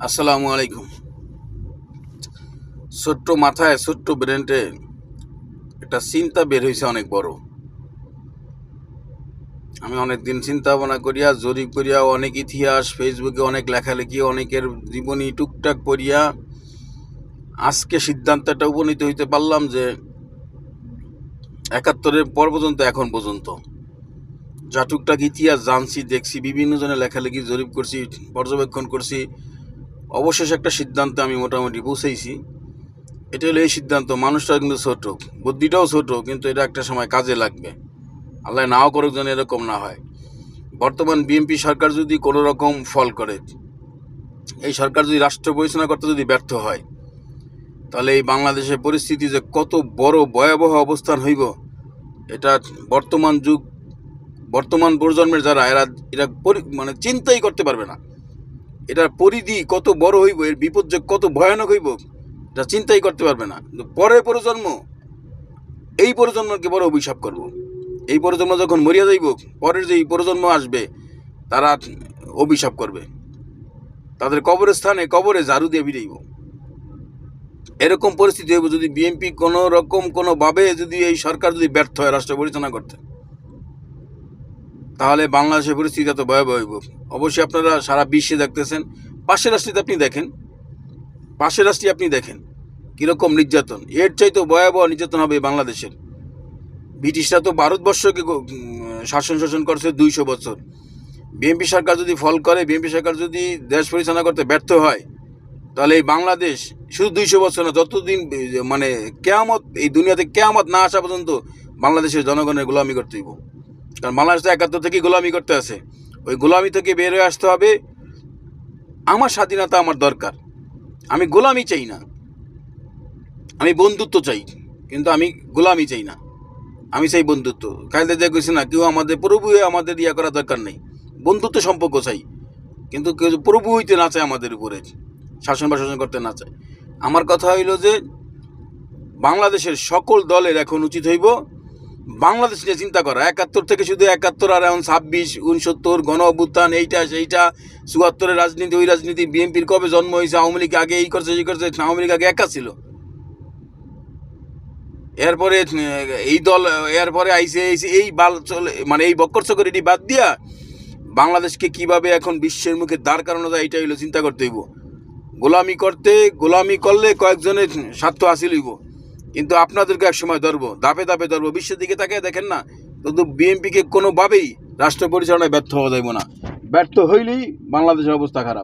আসসালামু আলাইকুম। ছোট্ট মাথায় ছোট্ট ব্রেনটে একটা চিন্তা বের হয়েছে অনেক বড়। আমি অনেক দিন চিন্তা ভাবনা করিয়া জরিপ করিয়া অনেক ইতিহাস ফেসবুকে অনেক লেখালেখি অনেকের জীবনী টুকটাক পড়িয়া আজকে সিদ্ধান্তটা উপনীত হইতে পারলাম যে ৭১-এর পর পর্যন্ত এখন পর্যন্ত যা টুকটাক ইতিহাস জানছি দেখছি বিভিন্ন জনের লেখালেখি জরিপ করছি পর্যবেক্ষণ করছি, অবশেষে একটা সিদ্ধান্তে আমি মোটামুটি পৌঁছেছি। এটা হলো এই সিদ্ধান্ত, মানুষটা কিন্তু ছোট, বুদ্ধিটাও ছোট, কিন্তু এটা একটা সময় কাজে লাগবে। আল্লাহ নাও করুক যেন এরকম না হয়। বর্তমান বিএনপি সরকার যদি কোনো রকম ফল করে, এই সরকার যদি রাষ্ট্র পরিচালনা করতে যদি ব্যর্থ হয়, তাহলে এই বাংলাদেশের পরিস্থিতি যে কত বড় ভয়াবহ অবস্থান হইব, এটা বর্তমান যুগ বর্তমান প্রজন্মের যারা এরা এরা মানে চিন্তাই করতে পারবে না। এটার পরিধি কত বড় হইব, এর বিপদ যে কত ভয়ানক হইব, এটা চিন্তাই করতে পারবে না। পরের প্রজন্ম এই প্রজন্মকে বড় অভিশাপ করব। এই প্রজন্ম যখন মরিয়া যাইব, পরের যে প্রজন্ম আসবে তারা অভিশাপ করবে, তাদের কবরস্থানে কবরে ঝাড়ু দিয়ে ফিরাইব। এরকম পরিস্থিতি হইব যদি বিএনপি কোনো রকম কোনোভাবে যদি এই সরকার যদি ব্যর্থ হয় রাষ্ট্র পরিচালনা করতে, তাহলে বাংলাদেশের পরিস্থিতি এত ভয়াবহ হইব। অবশ্যই আপনারা সারা বিশ্বে দেখতেছেন, পাশের রাষ্ট্রে আপনি দেখেন কীরকম নির্যাতন। এর চাইতে ভয়াবহ নির্যাতন হবে বাংলাদেশের। ব্রিটিশরা তো ভারতবর্ষকে শাসন করছে 200 বছর। বিএনপি সরকার যদি ফল করে, বিএনপি সরকার যদি দেশ পরিচালনা করতে ব্যর্থ হয়, তাহলে এই বাংলাদেশ শুধু 200 বছর না, যতদিন মানে কেয়ামত, এই দুনিয়াতে কেয়ামত না আসা পর্যন্ত বাংলাদেশের জনগণের গোলামি করতে হইব। কারণ বাংলাদেশ তো ৭১ থেকে গোলামি করতে আছে, ওই গোলামি থেকে বের হয়ে আসতে হবে। আমার স্বাধীনতা আমার দরকার, আমি গোলামি চাই না, আমি বন্ধুত্ব চাই, কিন্তু আমি গোলামি চাই না, আমি চাই বন্ধুত্ব। খালেদা জিয়া কইছে না, কেউ আমাদের প্রভু হয়ে আমাদের ইয়া করা দরকার নেই, বন্ধুত্ব সম্পর্ক চাই। কিন্তু কেউ প্রভু হইতে না চায়, আমাদের উপরে শাসন করতে না চায়। আমার কথা হইল যে বাংলাদেশের সকল দলের এখন উচিত হইব বাংলাদেশ নিয়ে চিন্তা করা। ৭১ থেকে শুধু ৭১ আর এখন ২৬, ৬৯, গণ অভ্যুত্থান, এইটা সেইটা, ৭৪-এর রাজনীতি, ওই রাজনীতি, বিএনপির কবে জন্ম হয়েছে, আওয়ামী লীগ আগে এই করছে সেই করছে, আওয়ামী লীগ আগে একা ছিল, এরপরে এই দল, এরপরে আইসে এই বাল চলে, মানে এই বক্কর চক্কর এটি বাদ দিয়া বাংলাদেশকে কিভাবে এখন বিশ্বের মুখে দাঁড় করানো যায়, এটা হইলো চিন্তা করতে হইব। গোলামি করলে কয়েকজনের স্বার্থ হাসিল হইব, কিন্তু আপনাদেরকে এক সময় ধরবো, ধাপে ধাপে ধরবো। বিশ্বের দিকে তাকিয়ে দেখেন না, কিন্তু বিএনপিকে কোনোভাবেই রাষ্ট্র পরিচালনায় ব্যর্থ হওয়া যাইব না। ব্যর্থ হইলেই বাংলাদেশের অবস্থা খারাপ।